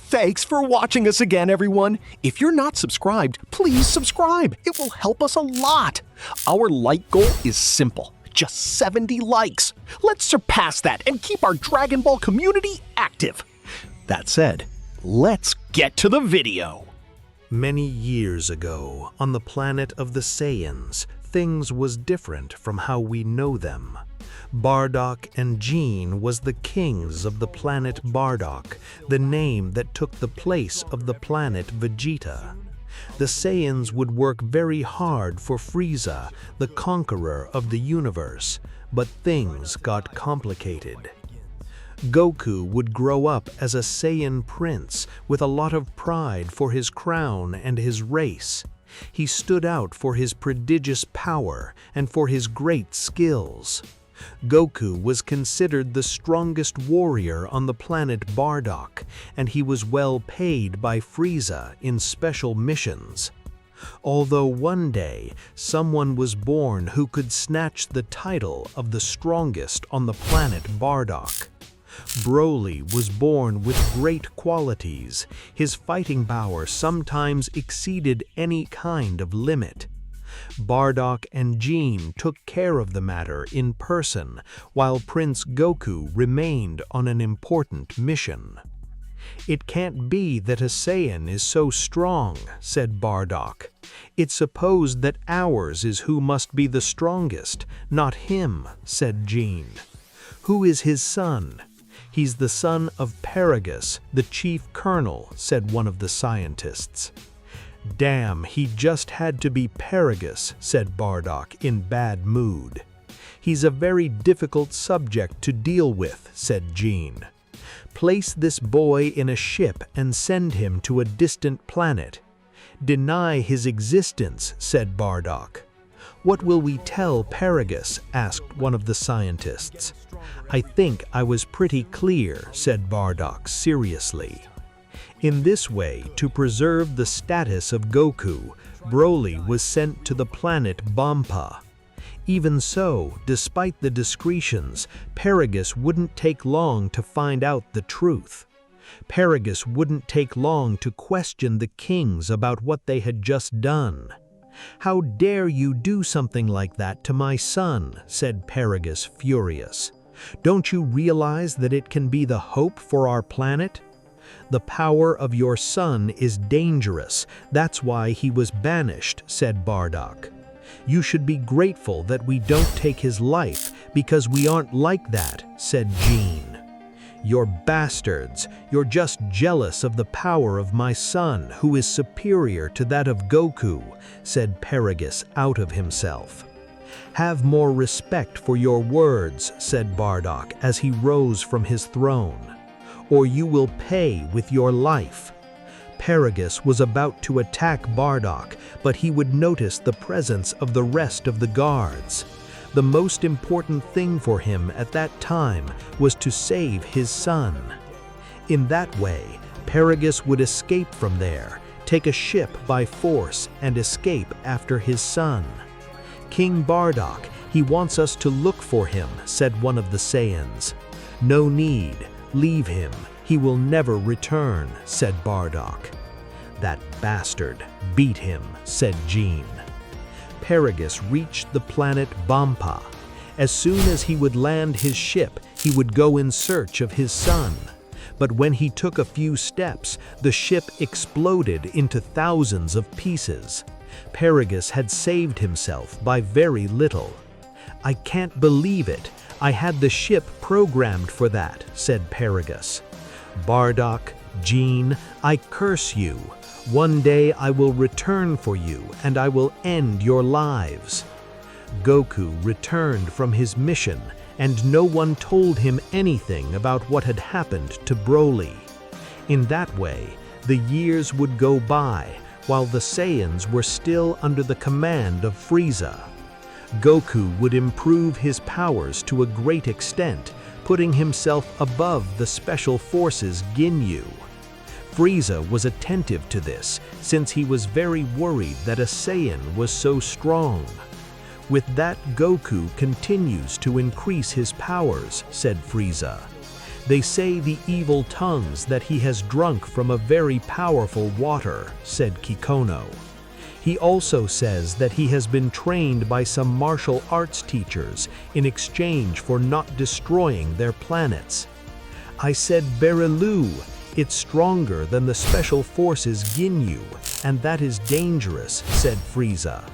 Thanks for watching us again, everyone. If you're not subscribed, please subscribe. It will help us a lot. Our like goal is simple. Just 70 likes. Let's surpass that and keep our Dragon Ball community active. That said, let's get to the video. Many years ago, on the planet of the Saiyans, things was different from how we know them. Bardock and Gene was the kings of the planet Bardock, the name that took the place of the planet Vegeta. The Saiyans would work very hard for Frieza, the conqueror of the universe, but things got complicated. Goku would grow up as a Saiyan prince with a lot of pride for his crown and his race. He stood out for his prodigious power and for his great skills. Goku was considered the strongest warrior on the planet Bardock, and he was well paid by Frieza in special missions. Although one day, someone was born who could snatch the title of the strongest on the planet Bardock. Broly was born with great qualities. His fighting power sometimes exceeded any kind of limit. Bardock and Gene took care of the matter in person, while Prince Goku remained on an important mission. "It can't be that a Saiyan is so strong," said Bardock. "It's supposed that ours is who must be the strongest, not him," said Gene. "Who is his son?" "He's the son of Paragus, the chief colonel," said one of the scientists. "Damn, he just had to be Paragus," said Bardock in bad mood. "He's a very difficult subject to deal with," said Gene. "Place this boy in a ship and send him to a distant planet." "Deny his existence," said Bardock. "What will we tell Paragus?" asked one of the scientists. "I think I was pretty clear," said Bardock seriously. In this way, to preserve the status of Goku, Broly was sent to the planet Bampa. Even so, despite the discretions, Paragus wouldn't take long to find out the truth. Paragus wouldn't take long to question the kings about what they had just done. "How dare you do something like that to my son?" said Paragus, furious. "Don't you realize that it can be the hope for our planet? The power of your son is dangerous. That's why he was banished," said Bardock. "You should be grateful that we don't take his life, because we aren't like that," said Gene. "You're bastards. You're just jealous of the power of my son, who is superior to that of Goku," said Paragus out of himself. "Have more respect for your words," said Bardock as he rose from his throne, "or you will pay with your life." Paragus was about to attack Bardock, but he would notice the presence of the rest of the guards. The most important thing for him at that time was to save his son. In that way, Paragus would escape from there, take a ship by force, and escape after his son. "King Bardock, he wants us to look for him," said one of the Saiyans. "No need. Leave him. He will never return," said Bardock. "That bastard. Beat him," said Gene. Paragus reached the planet Bampa. As soon as he would land his ship, he would go in search of his son. But when he took a few steps, the ship exploded into thousands of pieces. Paragus had saved himself by very little. "I can't believe it. I had the ship programmed for that," said Paragus. "Bardock, Gene, I curse you. One day I will return for you, and I will end your lives." Goku returned from his mission, and no one told him anything about what had happened to Broly. In that way, the years would go by, while the Saiyans were still under the command of Frieza. Goku would improve his powers to a great extent, putting himself above the Special Forces Ginyu. Frieza was attentive to this, since he was very worried that a Saiyan was so strong. "With that, Goku continues to increase his powers," said Frieza. They say the evil tongues that he has drunk from a very powerful water, said Kikono. He also says that he has been trained by some martial arts teachers in exchange for not destroying their planets. I said, Berilou, it's stronger than the Special Forces Ginyu, and that is dangerous, said Frieza.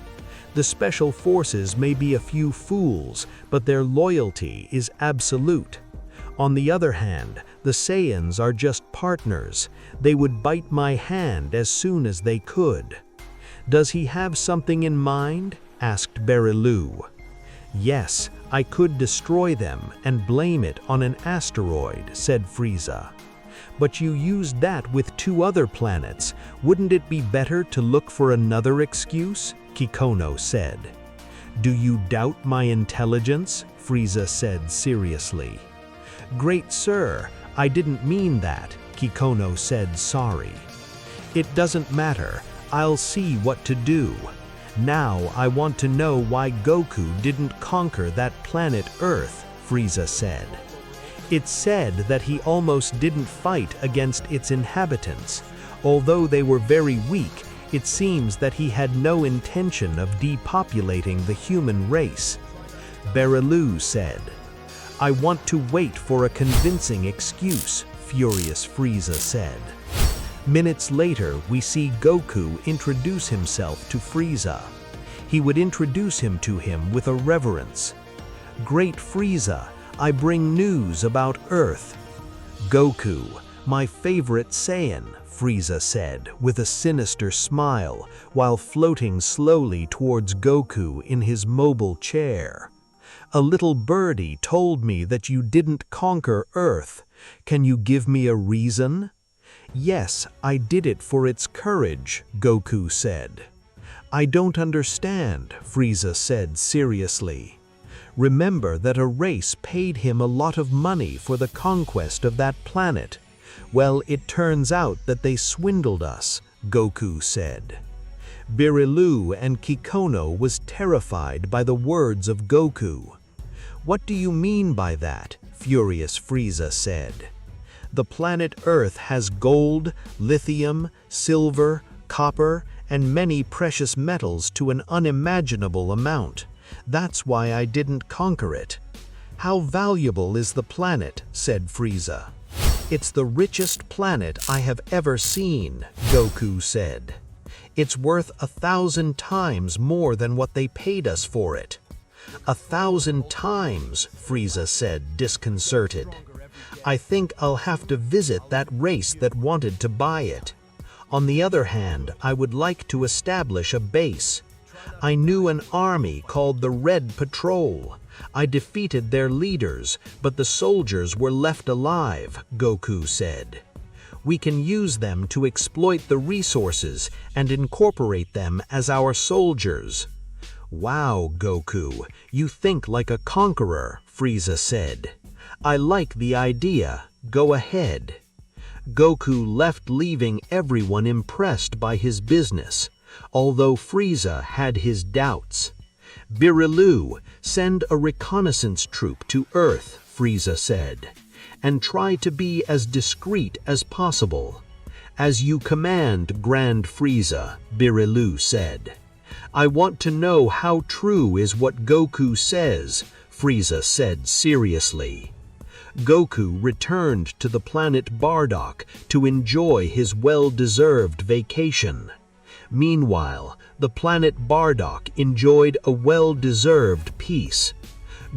The Special Forces may be a few fools, but their loyalty is absolute. On the other hand, the Saiyans are just partners. They would bite my hand as soon as they could. Does he have something in mind? Asked Berilou. Yes, I could destroy them and blame it on an asteroid, said Frieza. But you used that with 2 other planets. Wouldn't it be better to look for another excuse? Kikono said. Do you doubt my intelligence? Frieza said seriously. Great sir, I didn't mean that, Kikono said sorry. It doesn't matter, I'll see what to do. Now I want to know why Goku didn't conquer that planet Earth, Frieza said. It's said that he almost didn't fight against its inhabitants. Although they were very weak, it seems that he had no intention of depopulating the human race. Berilou said. I want to wait for a convincing excuse, furious Frieza said. Minutes later, we see Goku introduce himself to Frieza. He would introduce him to him with a reverence. Great Frieza, I bring news about Earth. Goku, my favorite Saiyan, Frieza said with a sinister smile while floating slowly towards Goku in his mobile chair. A little birdie told me that you didn't conquer Earth. Can you give me a reason? Yes, I did it for its courage, Goku said. I don't understand, Frieza said seriously. Remember that a race paid him a lot of money for the conquest of that planet. Well, it turns out that they swindled us, Goku said. Berilou and Kikono was terrified by the words of Goku. What do you mean by that? Furious Frieza said. The planet Earth has gold, lithium, silver, copper, and many precious metals to an unimaginable amount. That's why I didn't conquer it. How valuable is the planet? Said Frieza. It's the richest planet I have ever seen, Goku said. It's worth 1,000 times more than what they paid us for it. 1,000 times, Frieza said, disconcerted. I think I'll have to visit that race that wanted to buy it. On the other hand, I would like to establish a base. I knew an army called the Red Patrol. I defeated their leaders, but the soldiers were left alive, Goku said. We can use them to exploit the resources and incorporate them as our soldiers. Wow, Goku, you think like a conqueror, Frieza said. I like the idea. Go ahead. Goku left, leaving everyone impressed by his business, although Frieza had his doubts. Berilou, send a reconnaissance troop to Earth, Frieza said, and try to be as discreet as possible. As you command, Grand Frieza, Berilou said. I want to know how true is what Goku says, Frieza said seriously. Goku returned to the planet Bardock to enjoy his well-deserved vacation. Meanwhile, the planet Bardock enjoyed a well-deserved peace.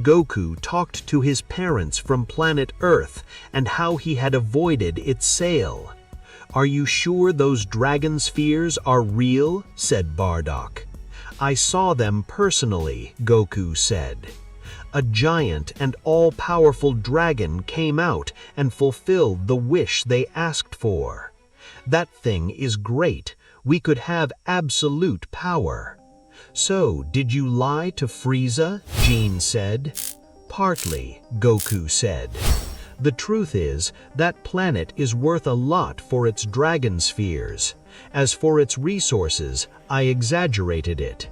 Goku talked to his parents from planet Earth and how he had avoided its sale. Are you sure those dragon spheres are real? Said Bardock. I saw them personally, Goku said. A giant and all-powerful dragon came out and fulfilled the wish they asked for. That thing is great. We could have absolute power. So, did you lie to Frieza? Jean said. Partly, Goku said. The truth is, that planet is worth a lot for its dragon spheres. As for its resources, I exaggerated it.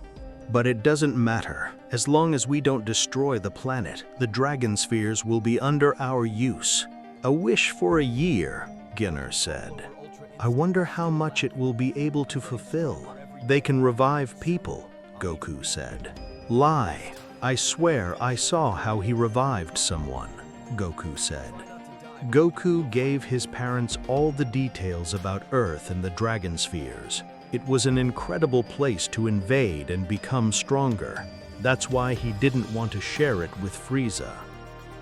But it doesn't matter. As long as we don't destroy the planet, the dragon spheres will be under our use. A wish for a year, Ginner said. I wonder how much it will be able to fulfill. They can revive people, Goku said. Lie. I swear I saw how he revived someone, Goku said. Goku gave his parents all the details about Earth and the Dragon Spheres. It was an incredible place to invade and become stronger. That's why he didn't want to share it with Frieza.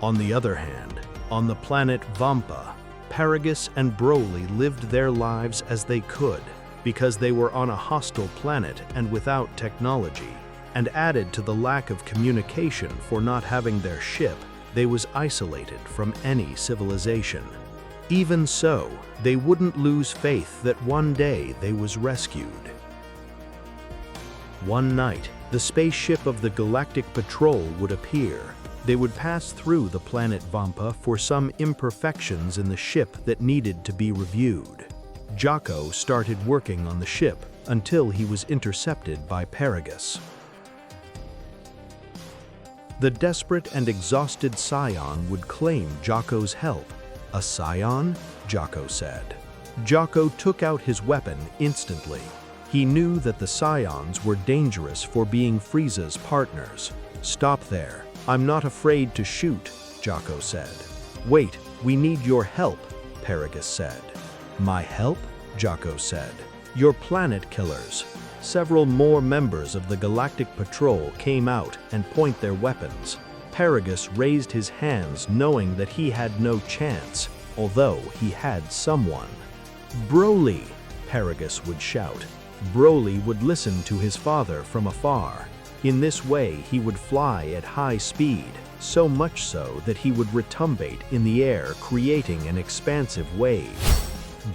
On the other hand, on the planet Vampa, Paragus and Broly lived their lives as they could, because they were on a hostile planet and without technology. And added to the lack of communication for not having their ship, they was isolated from any civilization. Even so, they wouldn't lose faith that one day they was rescued. One night, the spaceship of the Galactic Patrol would appear. They would pass through the planet Vampa for some imperfections in the ship that needed to be reviewed. Jocko started working on the ship until he was intercepted by Paragus. The desperate and exhausted Saiyan would claim Jocko's help. A Saiyan? Jocko said. Jocko took out his weapon instantly. He knew that the Saiyans were dangerous for being Frieza's partners. Stop there. I'm not afraid to shoot, Jocko said. Wait, we need your help, Paragus said. My help? Jocko said. Your planet killers. Several more members of the Galactic Patrol came out and point their weapons. Paragus raised his hands knowing that he had no chance, although he had someone. Broly, Paragus would shout. Broly would listen to his father from afar. In this way, he would fly at high speed, so much so that he would retumbate in the air, creating an expansive wave.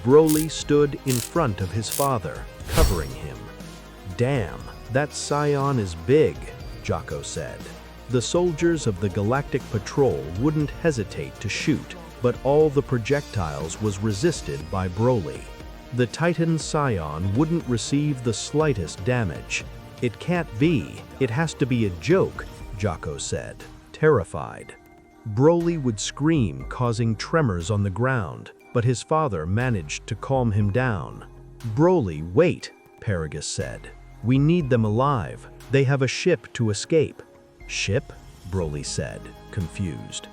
Broly stood in front of his father, covering him. Damn, that Saiyan is big, Jocko said. The soldiers of the Galactic Patrol wouldn't hesitate to shoot, but all the projectiles was resisted by Broly. The Titan Saiyan wouldn't receive the slightest damage. It can't be. It has to be a joke, Jocko said, terrified. Broly would scream, causing tremors on the ground, but his father managed to calm him down. Broly, wait, Paragus said. We need them alive. They have a ship to escape. Ship? Broly said, confused.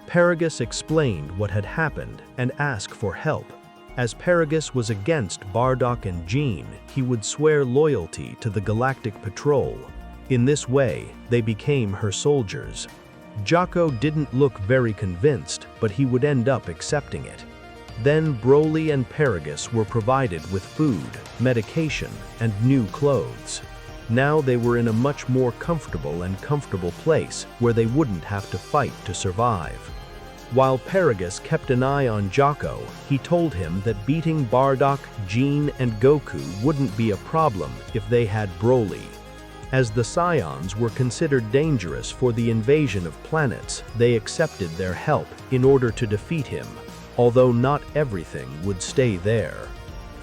Paragus explained what had happened and asked for help. As Paragus was against Bardock and Jean, he would swear loyalty to the Galactic Patrol. In this way, they became her soldiers. Jocko didn't look very convinced, but he would end up accepting it. Then Broly and Paragus were provided with food, medication, and new clothes. Now they were in a much more comfortable place where they wouldn't have to fight to survive. While Paragus kept an eye on Jocko, he told him that beating Bardock, Jean, and Goku wouldn't be a problem if they had Broly. As the Saiyans were considered dangerous for the invasion of planets, they accepted their help in order to defeat him, although not everything would stay there.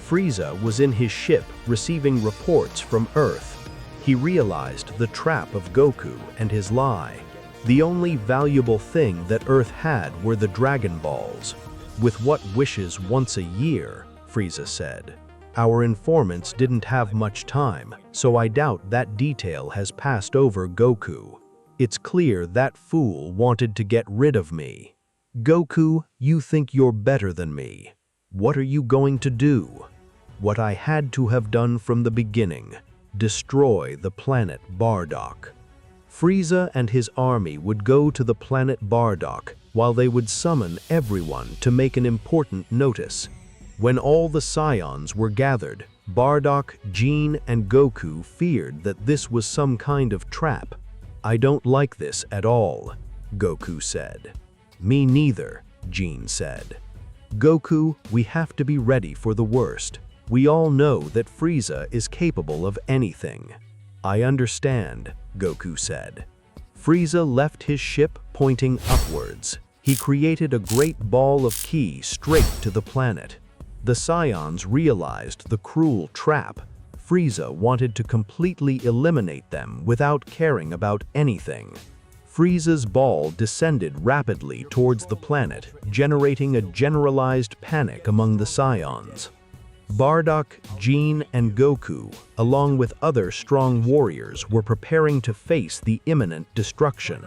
Frieza was in his ship receiving reports from Earth. He realized the trap of Goku and his lie. The only valuable thing that Earth had were the Dragon Balls. With what wishes once a year, Frieza said. Our informants didn't have much time, so I doubt that detail has passed over Goku. It's clear that fool wanted to get rid of me. Goku, you think you're better than me. What are you going to do? What I had to have done from the beginning. Destroy the planet Bardock. Frieza and his army would go to the planet Bardock, while they would summon everyone to make an important notice. When all the Saiyans were gathered, Bardock, Jean, and Goku feared that this was some kind of trap. I don't like this at all, Goku said. Me neither, Jean said. Goku, we have to be ready for the worst. We all know that Frieza is capable of anything. I understand, Goku said. Frieza left his ship pointing upwards. He created a great ball of ki straight to the planet. The Saiyans realized the cruel trap. Frieza wanted to completely eliminate them without caring about anything. Frieza's ball descended rapidly towards the planet, generating a generalized panic among the Saiyans. Bardock, Jean, and Goku, along with other strong warriors, were preparing to face the imminent destruction.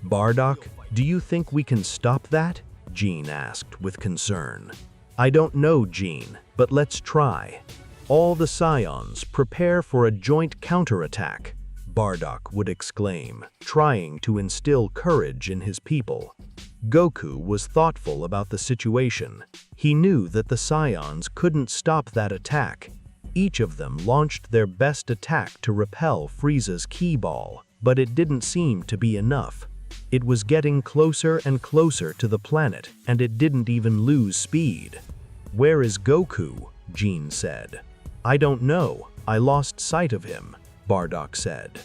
"Bardock, do you think we can stop that?" Jean asked with concern. "I don't know, Jean, but let's try." "All the Saiyans, prepare for a joint counterattack," Bardock would exclaim, trying to instill courage in his people. Goku was thoughtful about the situation. He knew that the Saiyans couldn't stop that attack. Each of them launched their best attack to repel Frieza's ki ball, but it didn't seem to be enough. It was getting closer and closer to the planet, and it didn't even lose speed. "Where is Goku?" Jean said. "I don't know. I lost sight of him," Bardock said.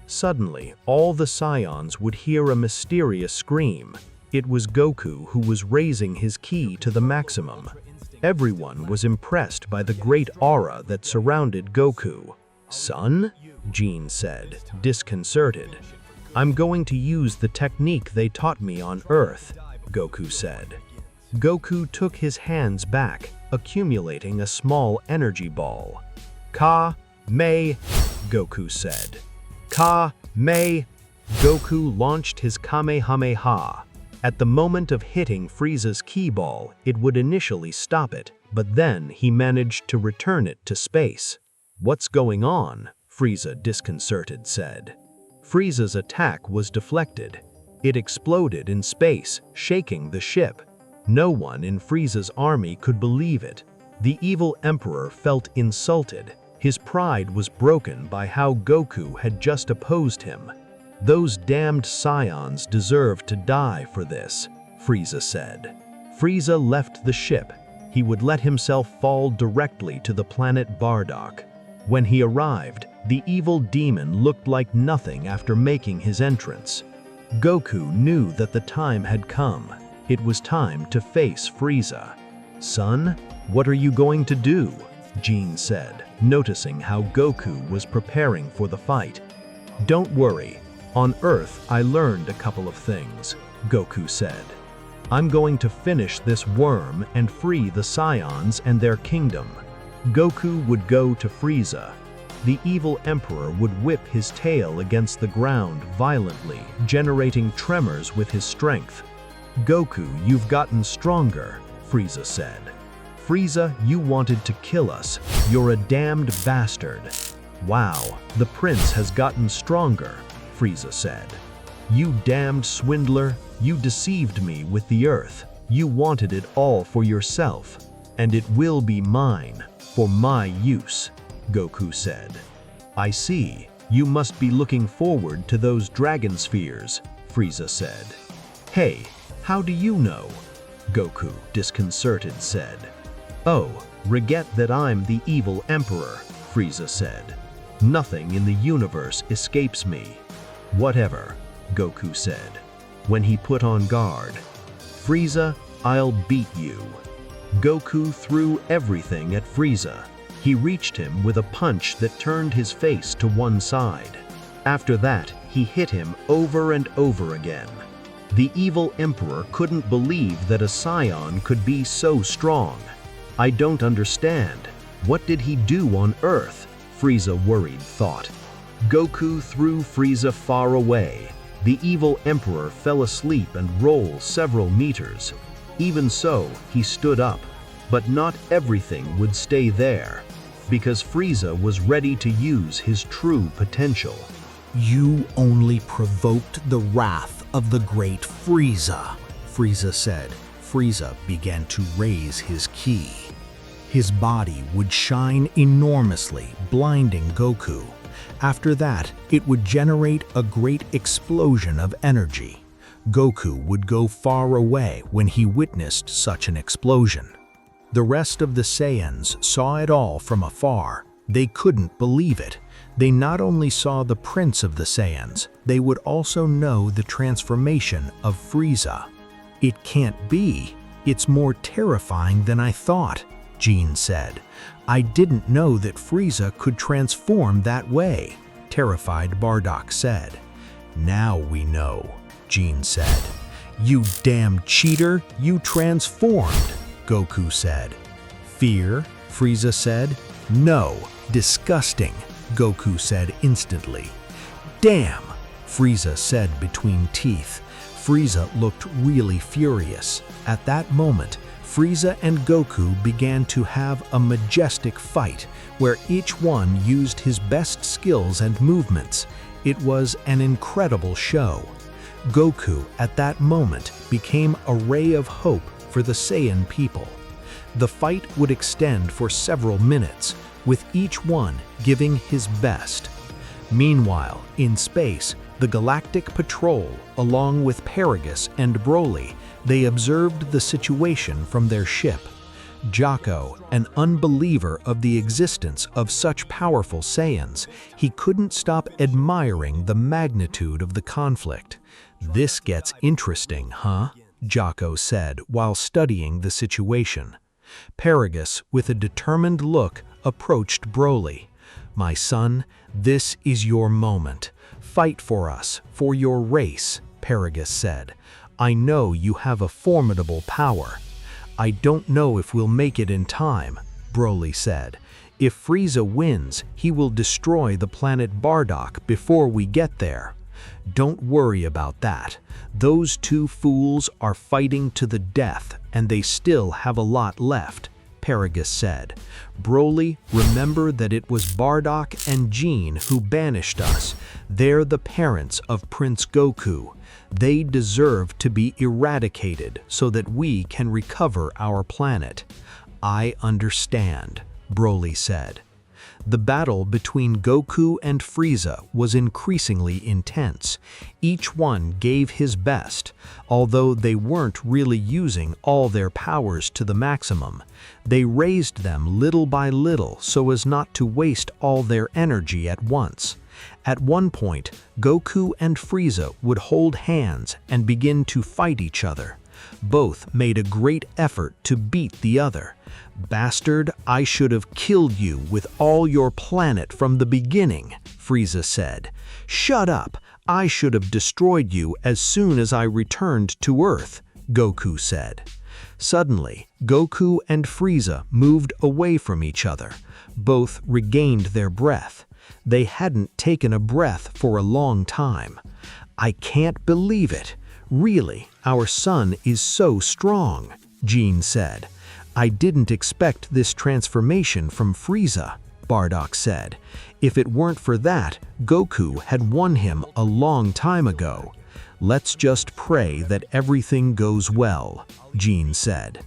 Suddenly, all the Saiyans would hear a mysterious scream. It was Goku who was raising his ki to the maximum. Everyone was impressed by the great aura that surrounded Goku. "Son?" Jean said, disconcerted. "I'm going to use the technique they taught me on Earth," Goku said. Goku took his hands back, accumulating a small energy ball. "Ka-Mei," Goku said. "Ka-Mei." Goku launched his Kamehameha. At the moment of hitting Frieza's ki ball, it would initially stop it, but then he managed to return it to space. "What's going on?" Frieza, disconcerted, said. Frieza's attack was deflected. It exploded in space, shaking the ship. No one in Frieza's army could believe it. The evil emperor felt insulted. His pride was broken by how Goku had just opposed him. "Those damned Saiyans deserve to die for this," Frieza said. Frieza left the ship. He would let himself fall directly to the planet Bardock. When he arrived, the evil demon looked like nothing after making his entrance. Goku knew that the time had come. It was time to face Frieza. "Son, what are you going to do?" Jean said, noticing how Goku was preparing for the fight. "Don't worry. On Earth, I learned a couple of things," Goku said. "I'm going to finish this worm and free the Saiyans and their kingdom." Goku would go to Frieza. The evil emperor would whip his tail against the ground violently, generating tremors with his strength. "Goku, you've gotten stronger," Frieza said. "Frieza, you wanted to kill us. You're a damned bastard." "Wow, the prince has gotten stronger," Frieza said. "You damned swindler, you deceived me with the earth. You wanted it all for yourself, and it will be mine, for my use," Goku said. "I see, you must be looking forward to those dragon spheres," Frieza said. "Hey, how do you know?" Goku, disconcerted, said. "Oh, forget that I'm the evil emperor," Frieza said. "Nothing in the universe escapes me." "Whatever," Goku said. When he put on guard, "Frieza, I'll beat you." Goku threw everything at Frieza. He reached him with a punch that turned his face to one side. After that, he hit him over and over again. The evil emperor couldn't believe that a Saiyan could be so strong. "I don't understand. What did he do on Earth?" Frieza worried thought. Goku threw Frieza far away. The evil emperor fell asleep and rolled several meters. Even so, he stood up. But not everything would stay there, because Frieza was ready to use his true potential. "You only provoked the wrath of the great Frieza," Frieza said. Frieza began to raise his ki. His body would shine enormously, blinding Goku. After that, it would generate a great explosion of energy. Goku would go far away when he witnessed such an explosion. The rest of the Saiyans saw it all from afar. They couldn't believe it. They not only saw the Prince of the Saiyans, they would also know the transformation of Frieza. "It can't be. It's more terrifying than I thought," Jean said. "I didn't know that Frieza could transform that way," terrified Bardock said. "Now we know," Jean said. You damn cheater, you transformed, Goku said. Fear, Frieza said. No, disgusting, Goku said instantly. Damn, Frieza said between teeth. Frieza looked really furious. At that moment, Frieza and Goku began to have a majestic fight where each one used his best skills and movements. It was an incredible show. Goku, at that moment, became a ray of hope for the Saiyan people. The fight would extend for several minutes, with each one giving his best. Meanwhile, in space, the Galactic Patrol, along with Paragus and Broly, they observed the situation from their ship. Jocko, an unbeliever of the existence of such powerful Saiyans, he couldn't stop admiring the magnitude of the conflict. This gets interesting, huh? Jocko said while studying the situation. Paragus, with a determined look, approached Broly. My son, this is your moment. Fight for us, for your race, Paragus said. I know you have a formidable power. I don't know if we'll make it in time, Broly said. If Frieza wins, he will destroy the planet Bardock before we get there. Don't worry about that. Those two fools are fighting to the death, and they still have a lot left, Paragus said. Broly, remember that it was Bardock and Jean who banished us. They're the parents of Prince Goku. They deserve to be eradicated so that we can recover our planet. I understand, Broly said. The battle between Goku and Frieza was increasingly intense. Each one gave his best, although they weren't really using all their powers to the maximum. They raised them little by little so as not to waste all their energy at once. At one point, Goku and Frieza would hold hands and begin to fight each other. Both made a great effort to beat the other. Bastard, I should have killed you with all your planet from the beginning, Frieza said. Shut up, I should have destroyed you as soon as I returned to Earth, Goku said. Suddenly, Goku and Frieza moved away from each other. Both regained their breath. They hadn't taken a breath for a long time. I can't believe it. Really, our son is so strong, Jean said. I didn't expect this transformation from Frieza, Bardock said. If it weren't for that, Goku had won him a long time ago. Let's just pray that everything goes well, Jean said.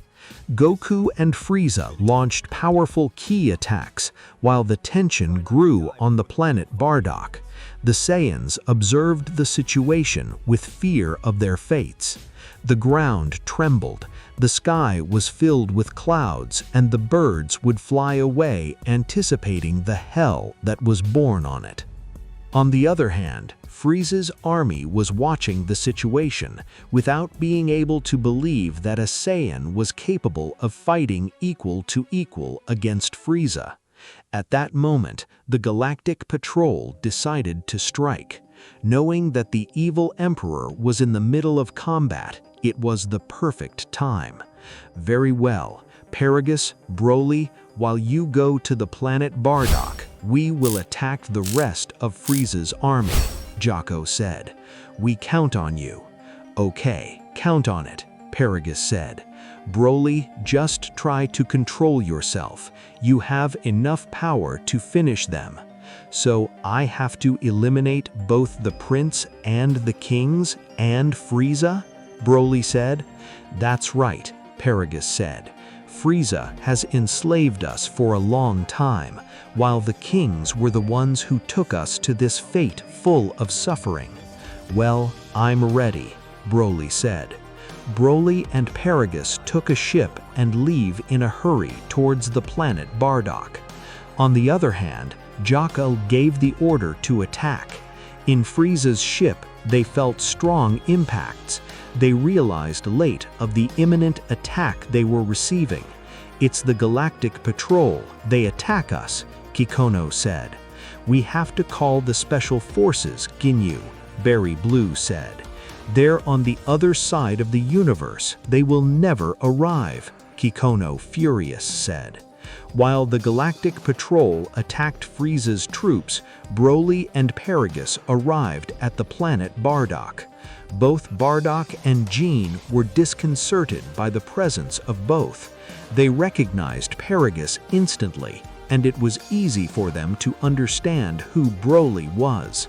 Goku and Frieza launched powerful ki attacks while the tension grew on the planet Bardock. The Saiyans observed the situation with fear of their fates. The ground trembled, the sky was filled with clouds, and the birds would fly away anticipating the hell that was born on it. On the other hand, Frieza's army was watching the situation without being able to believe that a Saiyan was capable of fighting equal to equal against Frieza. At that moment, the Galactic Patrol decided to strike. Knowing that the evil Emperor was in the middle of combat, it was the perfect time. Very well, Paragus, Broly, while you go to the planet Bardock, we will attack the rest of Frieza's army, Jocko said. We count on you. Okay, count on it, Paragus said. Broly, just try to control yourself. You have enough power to finish them. So I have to eliminate both the prince and the kings and Frieza? Broly said. That's right, Paragus said. Frieza has enslaved us for a long time, while the kings were the ones who took us to this fate full of suffering. Well, I'm ready, Broly said. Broly and Paragus took a ship and leave in a hurry towards the planet Bardock. On the other hand, Jocko gave the order to attack. In Frieza's ship, they felt strong impacts. They realized late of the imminent attack they were receiving. It's the Galactic Patrol. They attack us, Kikono said. We have to call the Special Forces, Ginyu, Berry Blue said. They're on the other side of the universe. They will never arrive, Kikono, furious, said. While the Galactic Patrol attacked Frieza's troops, Broly and Paragus arrived at the planet Bardock. Both Bardock and Jean were disconcerted by the presence of both. They recognized Paragus instantly, and it was easy for them to understand who Broly was.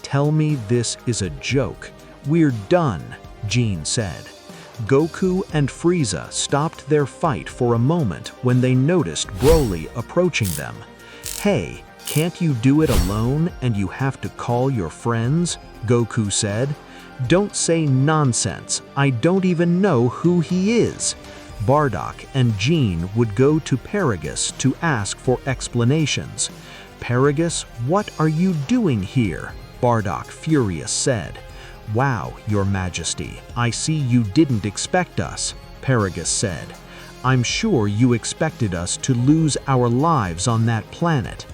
"Tell me this is a joke. We're done," Jean said. Goku and Frieza stopped their fight for a moment when they noticed Broly approaching them. "Hey, can't you do it alone and you have to call your friends?" Goku said. "Don't say nonsense. I don't even know who he is." Bardock and Jean would go to Paragus to ask for explanations. "Paragus, what are you doing here?" Bardock, furious, said. "Wow, Your Majesty, I see you didn't expect us," Paragus said. "I'm sure you expected us to lose our lives on that planet."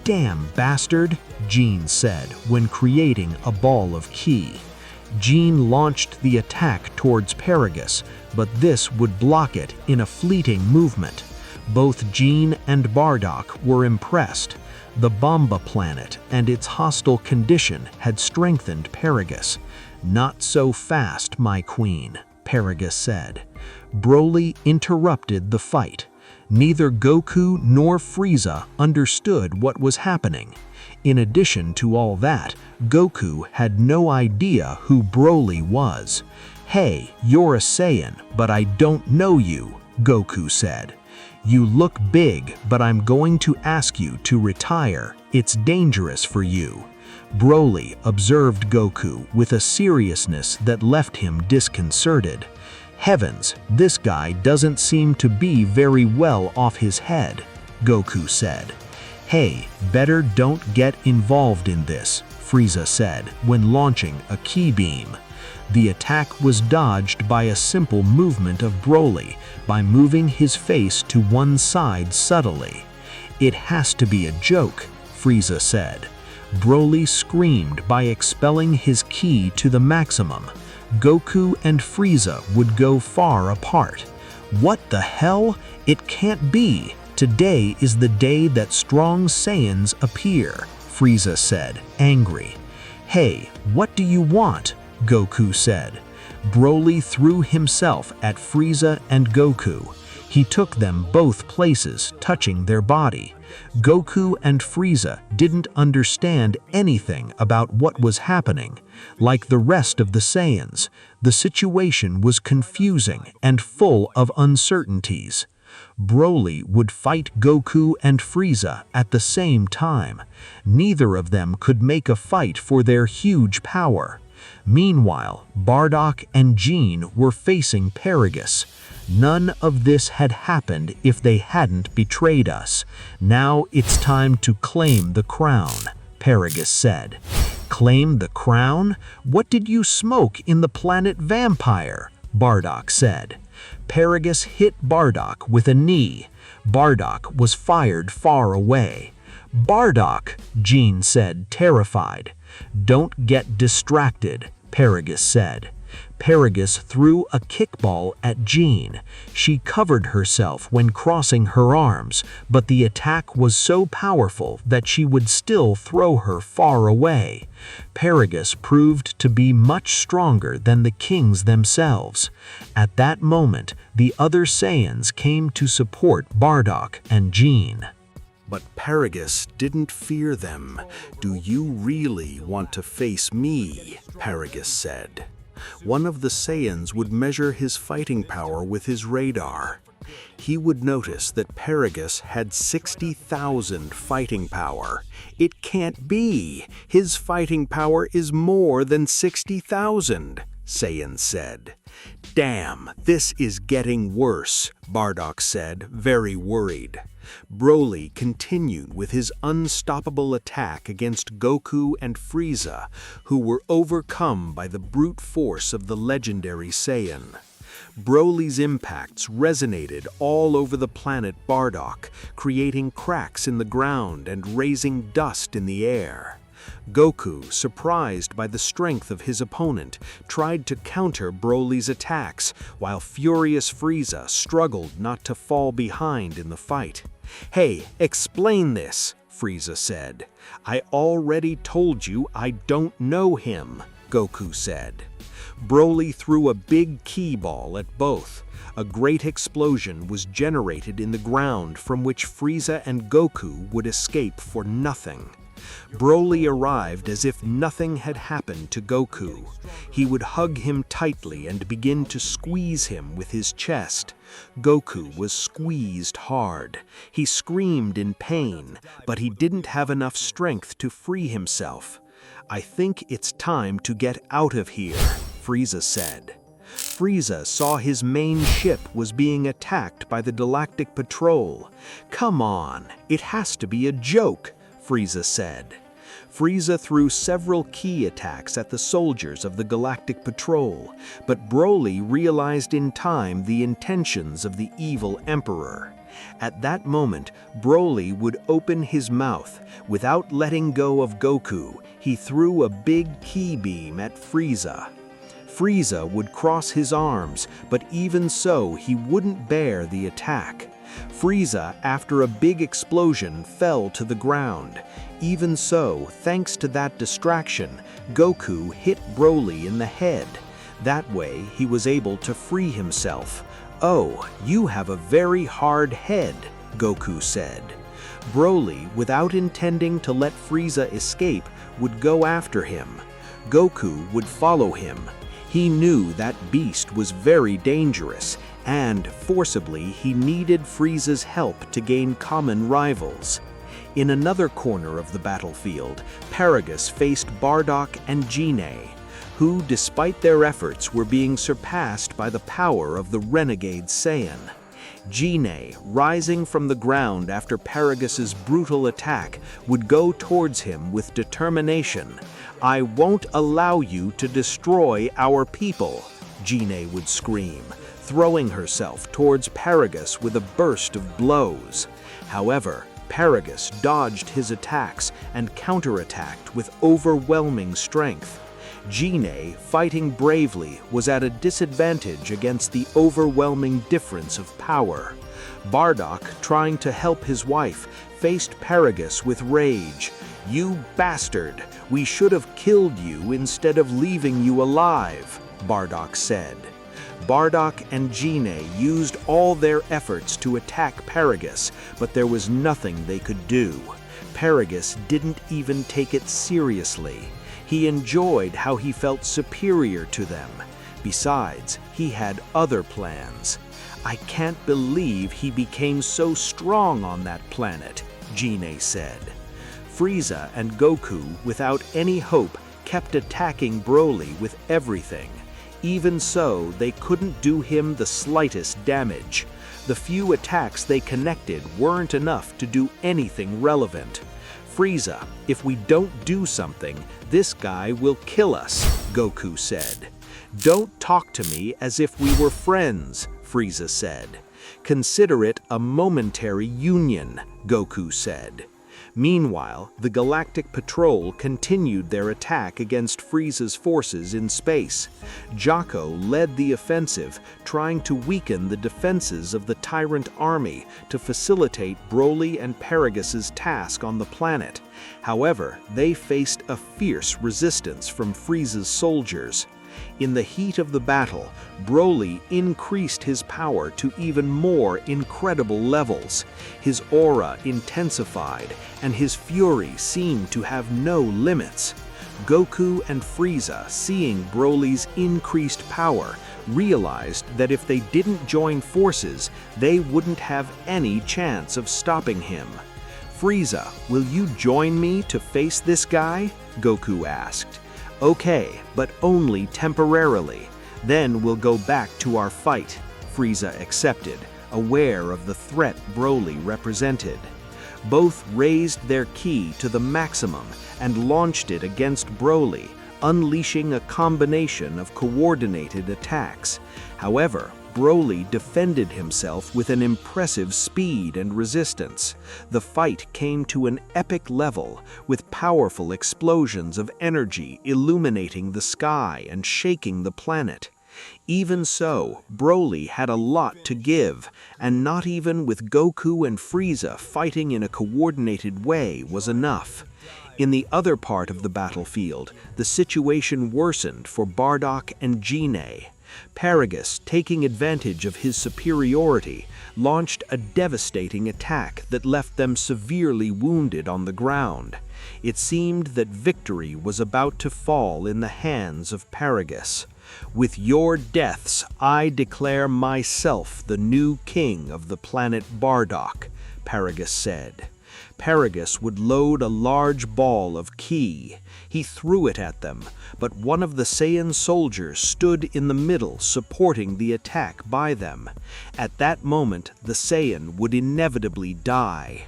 "Damn bastard," Jean said when creating a ball of ki. Jean launched the attack towards Paragus, but this would block it in a fleeting movement. Both Jean and Bardock were impressed. The Bomba planet and its hostile condition had strengthened Paragus. "Not so fast, my queen," Paragus said. Broly interrupted the fight. Neither Goku nor Frieza understood what was happening. In addition to all that, Goku had no idea who Broly was. "Hey, you're a Saiyan, but I don't know you," Goku said. "You look big, but I'm going to ask you to retire. It's dangerous for you." Broly observed Goku with a seriousness that left him disconcerted. "Heavens, this guy doesn't seem to be very well off his head," Goku said. "Hey, better don't get involved in this," Frieza said when launching a ki beam. The attack was dodged by a simple movement of Broly by moving his face to one side subtly. "It has to be a joke," Frieza said. Broly screamed by expelling his ki to the maximum. Goku and Frieza would go far apart. "What the hell? It can't be! Today is the day that strong Saiyans appear," Frieza said, angry. "Hey, what do you want?" Goku said. Broly threw himself at Frieza and Goku. He took them both places, touching their body. Goku and Frieza didn't understand anything about what was happening. Like the rest of the Saiyans, the situation was confusing and full of uncertainties. Broly would fight Goku and Frieza at the same time. Neither of them could make a fight for their huge power. Meanwhile, Bardock and Jean were facing Paragus. "None of this had happened if they hadn't betrayed us. Now it's time to claim the crown," Paragus said. "Claim the crown? What did you smoke in the planet Vampire?" Bardock said. Paragus hit Bardock with a knee. Bardock was fired far away. "Bardock," Jean said, terrified. "Don't get distracted," Paragus said. Paragus threw a kickball at Jean. She covered herself when crossing her arms, but the attack was so powerful that she would still throw her far away. Paragus proved to be much stronger than the kings themselves. At that moment, the other Saiyans came to support Bardock and Jean. But Paragus didn't fear them. "Do you really want to face me?" Paragus said. One of the Saiyans would measure his fighting power with his radar. He would notice that Paragus had 60,000 fighting power. "It can't be! His fighting power is more than 60,000, Saiyan said. "Damn, this is getting worse," Bardock said, very worried. Broly continued with his unstoppable attack against Goku and Frieza, who were overcome by the brute force of the legendary Saiyan. Broly's impacts resonated all over the planet Bardock, creating cracks in the ground and raising dust in the air. Goku, surprised by the strength of his opponent, tried to counter Broly's attacks, while furious Frieza struggled not to fall behind in the fight. "Hey, explain this," Frieza said. "I already told you I don't know him," Goku said. Broly threw a big ki ball at both. A great explosion was generated in the ground from which Frieza and Goku would escape for nothing. Broly arrived as if nothing had happened to Goku. He would hug him tightly and begin to squeeze him with his chest. Goku was squeezed hard. He screamed in pain, but he didn't have enough strength to free himself. "I think it's time to get out of here," Frieza said. Frieza saw his main ship was being attacked by the Galactic Patrol. "Come on, it has to be a joke," Frieza said. Frieza threw several ki attacks at the soldiers of the Galactic Patrol, but Broly realized in time the intentions of the evil Emperor. At that moment, Broly would open his mouth. Without letting go of Goku, he threw a big ki beam at Frieza. Frieza would cross his arms, but even so, he wouldn't bear the attack. Frieza, after a big explosion, fell to the ground. Even so, thanks to that distraction, Goku hit Broly in the head. That way, he was able to free himself. "Oh, you have a very hard head," Goku said. Broly, without intending to let Frieza escape, would go after him. Goku would follow him. He knew that beast was very dangerous, and forcibly he needed Frieza's help to gain common rivals. In another corner of the battlefield, Paragus faced Bardock and Gine, who, despite their efforts, were being surpassed by the power of the renegade Saiyan. Gine, rising from the ground after Paragus's brutal attack, would go towards him with determination. "I won't allow you to destroy our people," Gine would scream, throwing herself towards Paragus with a burst of blows. However, Paragus dodged his attacks and counterattacked with overwhelming strength. Gine, fighting bravely, was at a disadvantage against the overwhelming difference of power. Bardock, trying to help his wife, faced Paragus with rage. "You bastard! We should have killed you instead of leaving you alive," Bardock said. Bardock and Gine used all their efforts to attack Paragus, but there was nothing they could do. Paragus didn't even take it seriously. He enjoyed how he felt superior to them. Besides, he had other plans. "I can't believe he became so strong on that planet," Gine said. Frieza and Goku, without any hope, kept attacking Broly with everything. Even so, they couldn't do him the slightest damage. The few attacks they connected weren't enough to do anything relevant. "Frieza, if we don't do something, this guy will kill us," Goku said. "Don't talk to me as if we were friends," Frieza said. "Consider it a momentary union," Goku said. Meanwhile, the Galactic Patrol continued their attack against Frieza's forces in space. Jocko led the offensive, trying to weaken the defenses of the Tyrant Army to facilitate Broly and Paragus's task on the planet. However, they faced a fierce resistance from Frieza's soldiers. In the heat of the battle, Broly increased his power to even more incredible levels. His aura intensified, and his fury seemed to have no limits. Goku and Frieza, seeing Broly's increased power, realized that if they didn't join forces, they wouldn't have any chance of stopping him. "Frieza, will you join me to face this guy?" Goku asked. "Okay, but only temporarily. Then we'll go back to our fight," Frieza accepted, aware of the threat Broly represented. Both raised their ki to the maximum and launched it against Broly, unleashing a combination of coordinated attacks. However, Broly defended himself with an impressive speed and resistance. The fight came to an epic level, with powerful explosions of energy illuminating the sky and shaking the planet. Even so, Broly had a lot to give, and not even with Goku and Frieza fighting in a coordinated way was enough. In the other part of the battlefield, the situation worsened for Bardock and Gine. Paragus, taking advantage of his superiority, launched a devastating attack that left them severely wounded on the ground. It seemed that victory was about to fall in the hands of Paragus. "With your deaths, I declare myself the new king of the planet Bardock," Paragus said. Paragus would load a large ball of ki. He threw it at them, but one of the Saiyan soldiers stood in the middle supporting the attack by them. At that moment, the Saiyan would inevitably die.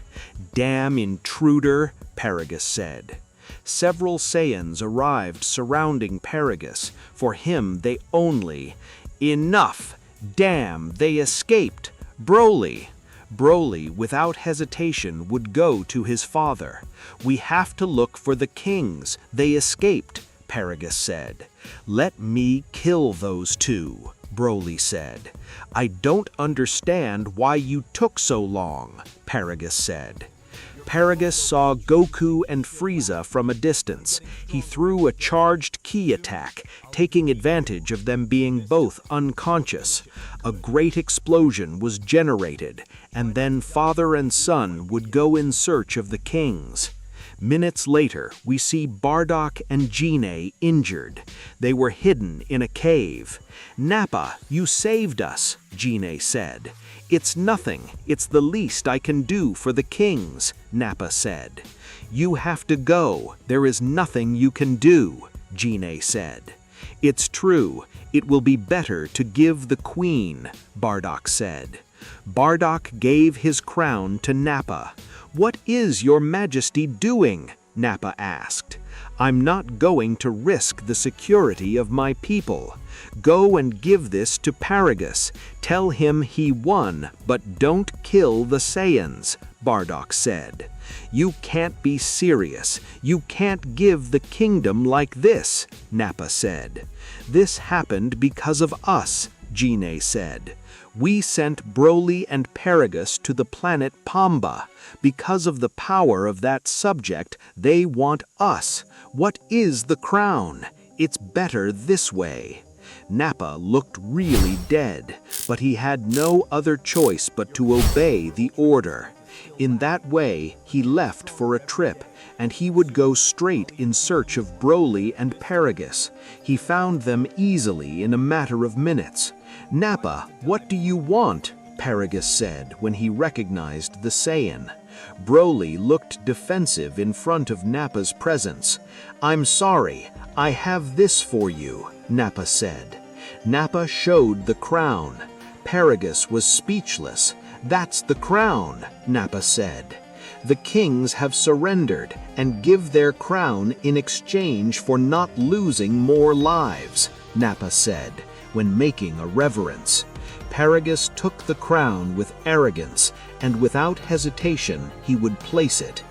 "Damn intruder," Paragus said. Several Saiyans arrived surrounding Paragus. For him, they only... "Enough! Damn, they escaped! Broly!" Broly, without hesitation, would go to his father. "We have to look for the kings. They escaped," Paragus said. "Let me kill those two," Broly said. "I don't understand why you took so long," Paragus said. Paragus saw Goku and Frieza from a distance. He threw a charged ki attack, taking advantage of them being both unconscious. A great explosion was generated, and then father and son would go in search of the kings. Minutes later, we see Bardock and Gine injured. They were hidden in a cave. "Nappa, you saved us," Gine said. "It's nothing. It's the least I can do for the kings," Nappa said. "You have to go. There is nothing you can do," Gine said. "It's true. It will be better to give the queen," Bardock said. Bardock gave his crown to Nappa. "What is your majesty doing?" Nappa asked. "I'm not going to risk the security of my people. Go and give this to Paragus. Tell him he won, but don't kill the Saiyans," Bardock said. "You can't be serious. You can't give the kingdom like this," Nappa said. "This happened because of us," Gine said. "We sent Broly and Paragus to the planet Pamba. Because of the power of that subject, they want us. What is the crown? It's better this way." Nappa looked really dead, but he had no other choice but to obey the order. In that way, he left for a trip, and he would go straight in search of Broly and Paragus. He found them easily in a matter of minutes. "Nappa, what do you want?" Paragus said when he recognized the Saiyan. Broly looked defensive in front of Nappa's presence. "I'm sorry, I have this for you," Nappa said. Nappa showed the crown. Paragus was speechless. "That's the crown," Nappa said. "The kings have surrendered and give their crown in exchange for not losing more lives," Nappa said, when making a reverence. Paragus took the crown with arrogance, and without hesitation he would place it.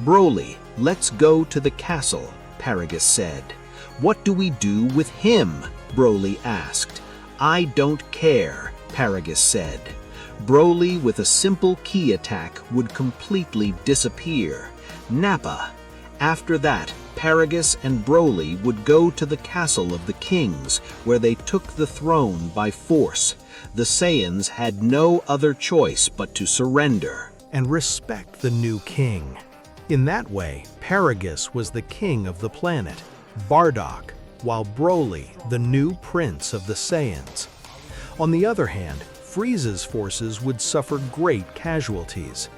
"Broly, let's go to the castle," Paragus said. "What do we do with him?" Broly asked. "I don't care," Paragus said. Broly, with a simple ki attack, would completely disappear. Nappa. After that, Paragus and Broly would go to the castle of the kings, where they took the throne by force. The Saiyans had no other choice but to surrender and respect the new king. In that way, Paragus was the king of the planet, Bardock, while Broly the new prince of the Saiyans. On the other hand, Frieza's forces would suffer great casualties.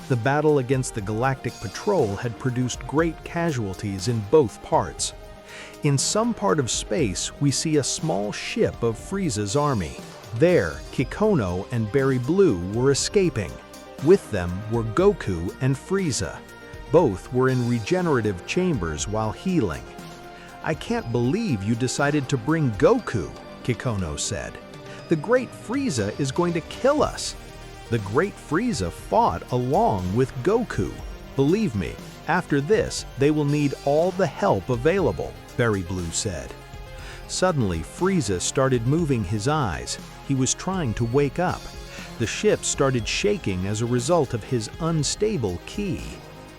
The battle against the Galactic Patrol had produced great casualties in both parts. In some part of space, we see a small ship of Frieza's army. There, Kikono and Berry Blue were escaping. With them were Goku and Frieza. Both were in regenerative chambers while healing. "I can't believe you decided to bring Goku," Kikono said. The Great Frieza is going to kill us." The Great Frieza fought along with Goku. "Believe me, after this, they will need all the help available," Berry Blue said. Suddenly, Frieza started moving his eyes. He was trying to wake up. The ship started shaking as a result of his unstable ki.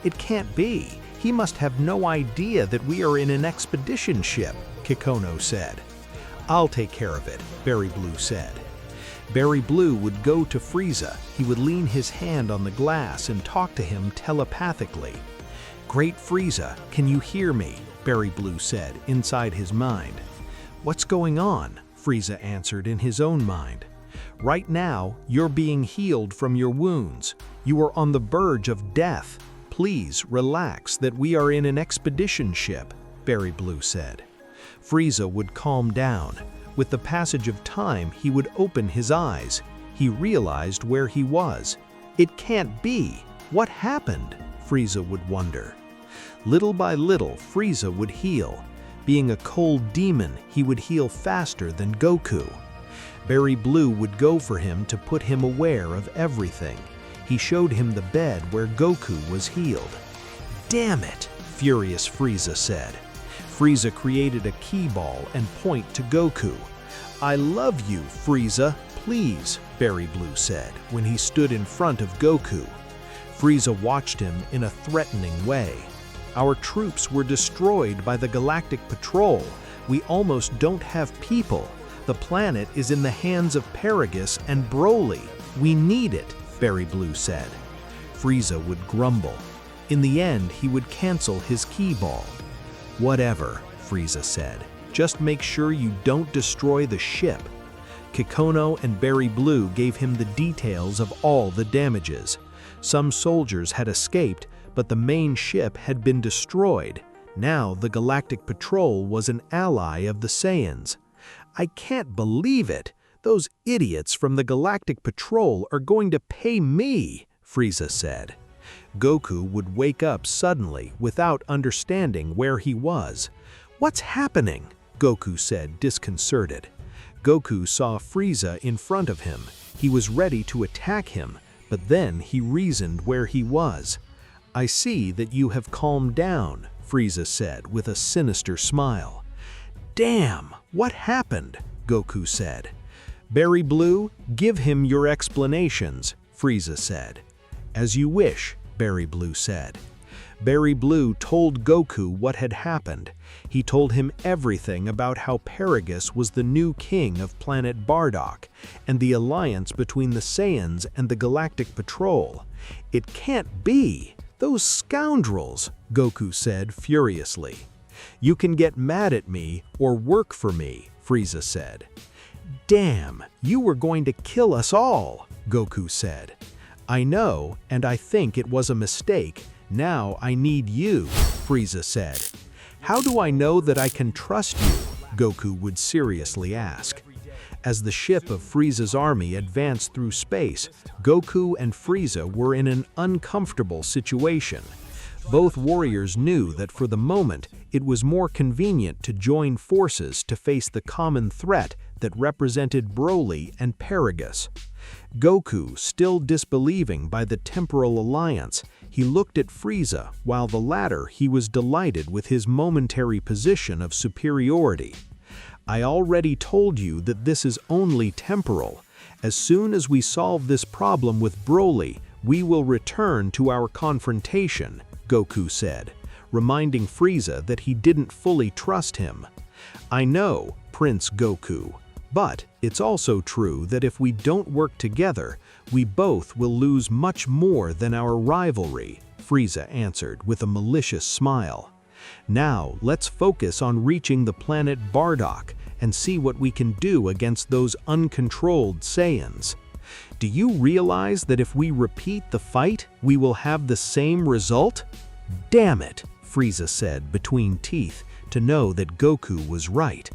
"It can't be. He must have no idea that we are in an expedition ship," Kikono said. "I'll take care of it," Berry Blue said. Berry Blue would go to Frieza. He would lean his hand on the glass and talk to him telepathically. "Great Frieza, can you hear me?" Berry Blue said inside his mind. "What's going on?" Frieza answered in his own mind. "Right now, you're being healed from your wounds. You are on the verge of death. Please relax that we are in an expedition ship," Berry Blue said. Frieza would calm down. With the passage of time, he would open his eyes. He realized where he was. "It can't be. What happened?" Frieza would wonder. Little by little, Frieza would heal. Being a cold demon, he would heal faster than Goku. Berry Blue would go for him to put him aware of everything. He showed him the bed where Goku was healed. "Damn it!" furious Frieza said. Frieza created a ki ball and point to Goku. "I love you, Frieza, please," Berry Blue said when he stood in front of Goku. Frieza watched him in a threatening way. "Our troops were destroyed by the Galactic Patrol. We almost don't have people. The planet is in the hands of Paragus and Broly. We need it," Berry Blue said. Frieza would grumble. In the end, he would cancel his ki ball. "Whatever," Frieza said. "Just make sure you don't destroy the ship." Kikono and Berry Blue gave him the details of all the damages. Some soldiers had escaped, but the main ship had been destroyed. Now the Galactic Patrol was an ally of the Saiyans. "I can't believe it! Those idiots from the Galactic Patrol are going to pay me," Frieza said. Goku would wake up suddenly without understanding where he was. "What's happening?" Goku said, disconcerted. Goku saw Frieza in front of him. He was ready to attack him, but then he reasoned where he was. "I see that you have calmed down," Frieza said with a sinister smile. "Damn, what happened?" Goku said. "Berry Blue, give him your explanations," Frieza said. "As you wish," Berry Blue said. Berry Blue told Goku what had happened. He told him everything about how Paragus was the new king of planet Bardock, and the alliance between the Saiyans and the Galactic Patrol. "It can't be! Those scoundrels!" Goku said furiously. "You can get mad at me or work for me," Frieza said. "Damn, you were going to kill us all," Goku said. "I know, and I think it was a mistake. Now I need you," Frieza said. "How do I know that I can trust you?" Goku would seriously ask. As the ship of Frieza's army advanced through space, Goku and Frieza were in an uncomfortable situation. Both warriors knew that for the moment, it was more convenient to join forces to face the common threat that represented Broly and Paragus. Goku, still disbelieving by the temporal alliance, he looked at Frieza, while the latter he was delighted with his momentary position of superiority. "I already told you that this is only temporal. As soon as we solve this problem with Broly, we will return to our confrontation," Goku said, reminding Frieza that he didn't fully trust him. "I know, Prince Goku, but it's also true that if we don't work together, we both will lose much more than our rivalry," Frieza answered with a malicious smile. "Now let's focus on reaching the planet Bardock and see what we can do against those uncontrolled Saiyans. Do you realize that if we repeat the fight, we will have the same result?" "Damn it," Frieza said between teeth, to know that Goku was right.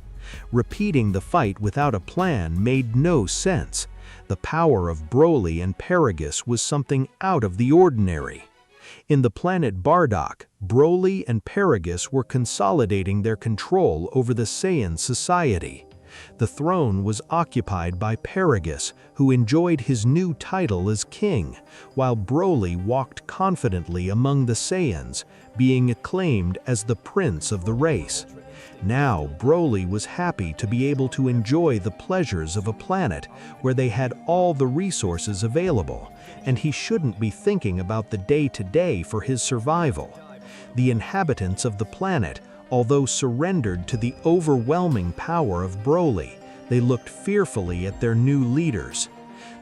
Repeating the fight without a plan made no sense. The power of Broly and Paragus was something out of the ordinary. In the planet Bardock, Broly and Paragus were consolidating their control over the Saiyan society. The throne was occupied by Paragus, who enjoyed his new title as king, while Broly walked confidently among the Saiyans, being acclaimed as the prince of the race. Now Broly was happy to be able to enjoy the pleasures of a planet where they had all the resources available, and he shouldn't be thinking about the day-to-day for his survival. The inhabitants of the planet, although surrendered to the overwhelming power of Broly, they looked fearfully at their new leaders.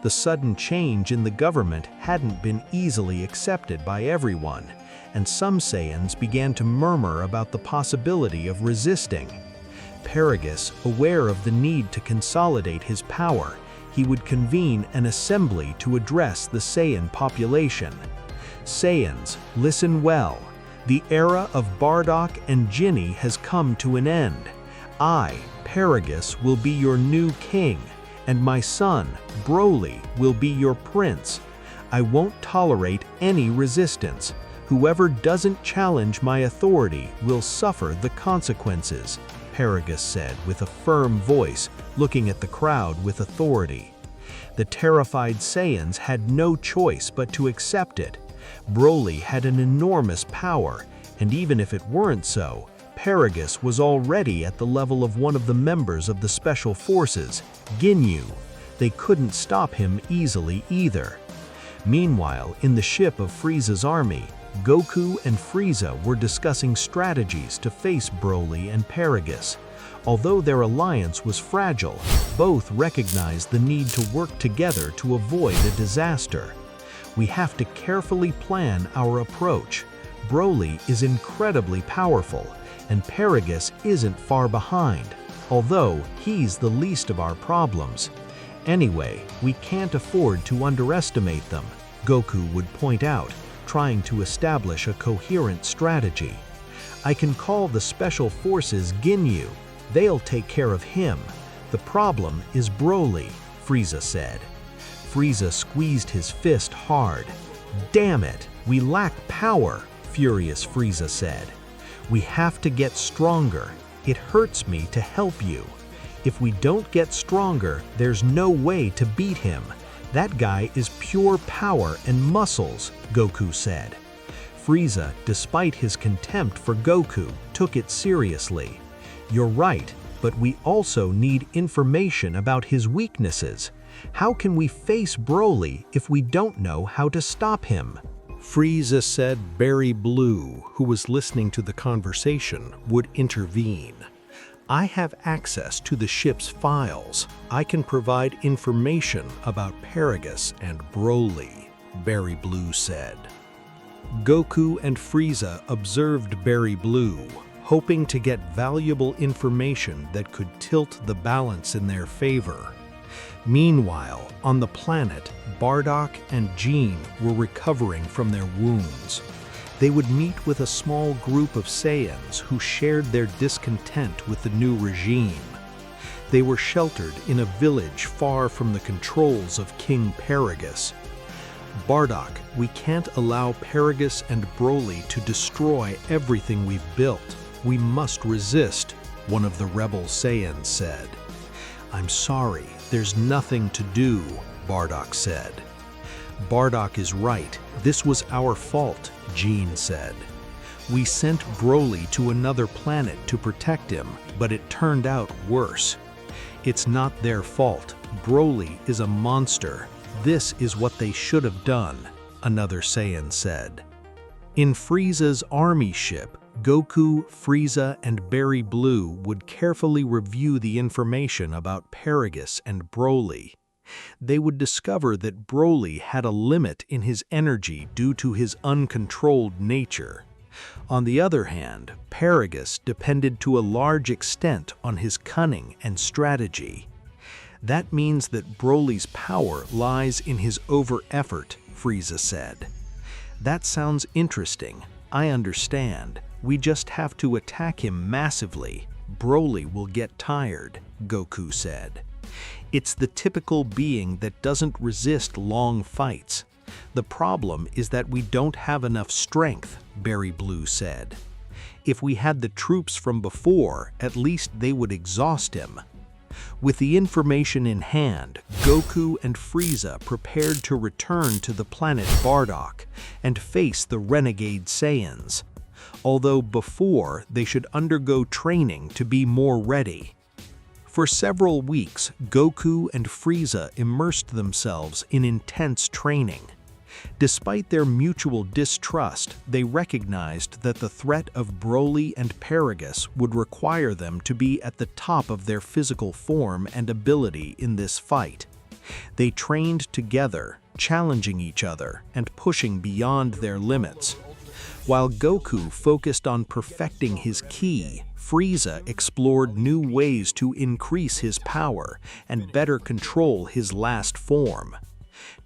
The sudden change in the government hadn't been easily accepted by everyone, and some Saiyans began to murmur about the possibility of resisting. Paragus, aware of the need to consolidate his power, he would convene an assembly to address the Saiyan population. Saiyans, listen well. The era of Bardock and Ginny has come to an end. I, Paragus, will be your new king, and my son, Broly, will be your prince. I won't tolerate any resistance. Whoever doesn't challenge my authority will suffer the consequences, Paragus said with a firm voice, looking at the crowd with authority. The terrified Saiyans had no choice but to accept it. Broly had an enormous power, and even if it weren't so, Paragus was already at the level of one of the members of the Special Forces, Ginyu. They couldn't stop him easily either. Meanwhile, in the ship of Frieza's army, Goku and Frieza were discussing strategies to face Broly and Paragus. Although their alliance was fragile, both recognized the need to work together to avoid a disaster. We have to carefully plan our approach. Broly is incredibly powerful, and Paragus isn't far behind, although he's the least of our problems. Anyway, we can't afford to underestimate them, Goku would point out, trying to establish a coherent strategy. I can call the Special Forces Ginyu. They'll take care of him. The problem is Broly, Frieza said. Frieza squeezed his fist hard. Damn it, we lack power, furious Frieza said. We have to get stronger. It hurts me to help you. If we don't get stronger, there's no way to beat him. That guy is pure power and muscles, Goku said. Frieza, despite his contempt for Goku, took it seriously. You're right, but we also need information about his weaknesses. How can we face Broly if we don't know how to stop him? Frieza said Barry Blue, who was listening to the conversation, would intervene. I have access to the ship's files. I can provide information about Paragus and Broly, Barry Blue said. Goku and Frieza observed Barry Blue, hoping to get valuable information that could tilt the balance in their favor. Meanwhile, on the planet, Bardock and Jean were recovering from their wounds. They would meet with a small group of Saiyans who shared their discontent with the new regime. They were sheltered in a village far from the controls of King Paragus. Bardock, we can't allow Paragus and Broly to destroy everything we've built. We must resist, one of the rebel Saiyans said. I'm sorry, there's nothing to do, Bardock said. Bardock is right. This was our fault, Jean said. We sent Broly to another planet to protect him, but it turned out worse. It's not their fault. Broly is a monster. This is what they should have done, another Saiyan said. In Frieza's army ship, Goku, Frieza, and Barry Blue would carefully review the information about Paragus and Broly. They would discover that Broly had a limit in his energy due to his uncontrolled nature. On the other hand, Paragus depended to a large extent on his cunning and strategy. That means that Broly's power lies in his over-effort, Frieza said. That sounds interesting. I understand. We just have to attack him massively. Broly will get tired, Goku said. It's the typical being that doesn't resist long fights. The problem is that we don't have enough strength, Barry Blue said. If we had the troops from before, at least they would exhaust him. With the information in hand, Goku and Frieza prepared to return to the planet Bardock and face the renegade Saiyans, although before they should undergo training to be more ready. For several weeks, Goku and Frieza immersed themselves in intense training. Despite their mutual distrust, they recognized that the threat of Broly and Paragus would require them to be at the top of their physical form and ability in this fight. They trained together, challenging each other and pushing beyond their limits. While Goku focused on perfecting his ki, Frieza explored new ways to increase his power and better control his last form.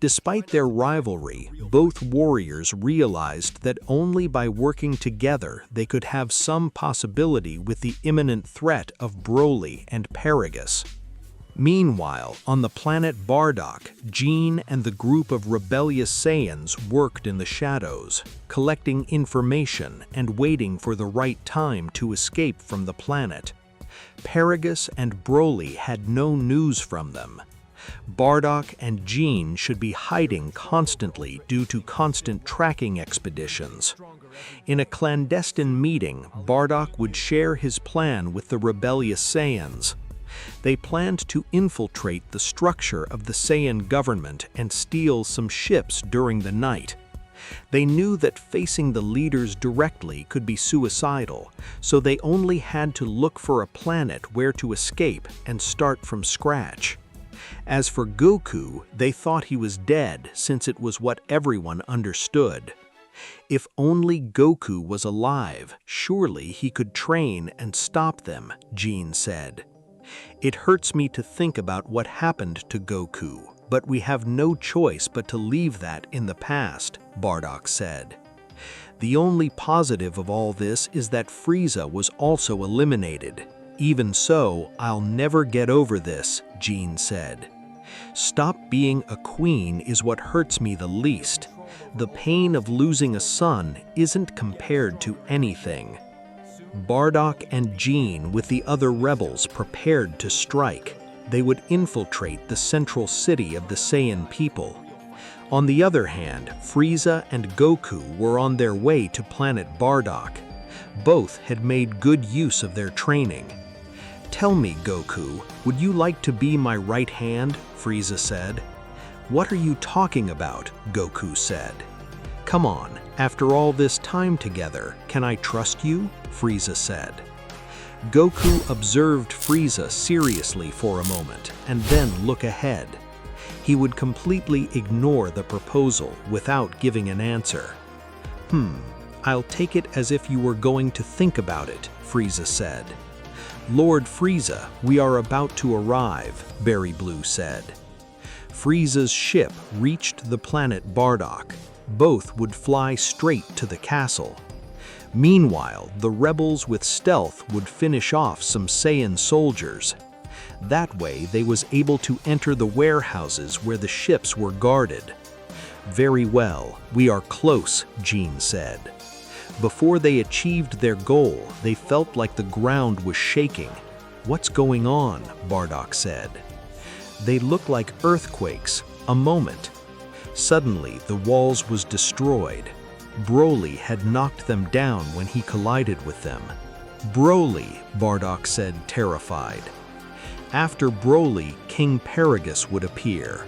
Despite their rivalry, both warriors realized that only by working together they could have some possibility with the imminent threat of Broly and Paragus. Meanwhile, on the planet Bardock, Jean and the group of rebellious Saiyans worked in the shadows, collecting information and waiting for the right time to escape from the planet. Paragus and Broly had no news from them. Bardock and Jean should be hiding constantly due to constant tracking expeditions. In a clandestine meeting, Bardock would share his plan with the rebellious Saiyans. They planned to infiltrate the structure of the Saiyan government and steal some ships during the night. They knew that facing the leaders directly could be suicidal, so they only had to look for a planet where to escape and start from scratch. As for Goku, they thought he was dead since it was what everyone understood. If only Goku was alive, surely he could train and stop them, Jean said. It hurts me to think about what happened to Goku, but we have no choice but to leave that in the past, Bardock said. The only positive of all this is that Frieza was also eliminated. Even so, I'll never get over this, Jean said. Stop being a queen is what hurts me the least. The pain of losing a son isn't compared to anything. Bardock and Jean with the other rebels prepared to strike. They would infiltrate the central city of the Saiyan people. On the other hand, Frieza and Goku were on their way to planet Bardock. Both had made good use of their training. Tell me, Goku, would you like to be my right hand? Frieza said. What are you talking about? Goku said. Come on, after all this time together, can I trust you? Frieza said. Goku observed Frieza seriously for a moment and then look ahead. He would completely ignore the proposal without giving an answer. I'll take it as if you were going to think about it, Frieza said. Lord Frieza, we are about to arrive, Berry Blue said. Frieza's ship reached the planet Bardock. Both would fly straight to the castle. Meanwhile, the rebels with stealth would finish off some Saiyan soldiers. That way, they was able to enter the warehouses where the ships were guarded. Very well, we are close, Jean said. Before they achieved their goal, they felt like the ground was shaking. What's going on? Bardock said. They look like earthquakes. A moment. Suddenly, the walls was destroyed. Broly had knocked them down when he collided with them. Broly, Bardock said, terrified. After Broly, King Paragus would appear.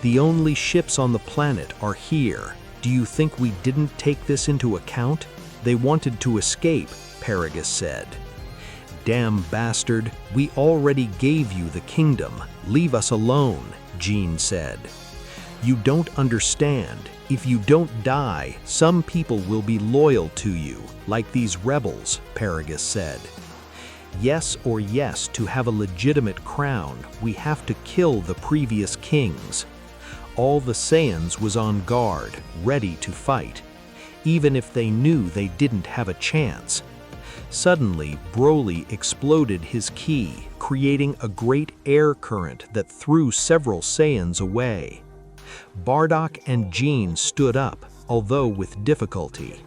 The only ships on the planet are here. Do you think we didn't take this into account? They wanted to escape, Paragus said. Damn bastard, we already gave you the kingdom. Leave us alone, Jean said. You don't understand. If you don't die, some people will be loyal to you, like these rebels, Paragus said. Yes or yes, to have a legitimate crown, we have to kill the previous kings. All the Saiyans was on guard, ready to fight, even if they knew they didn't have a chance. Suddenly, Broly exploded his ki, creating a great air current that threw several Saiyans away. Bardock and Jean stood up, although with difficulty.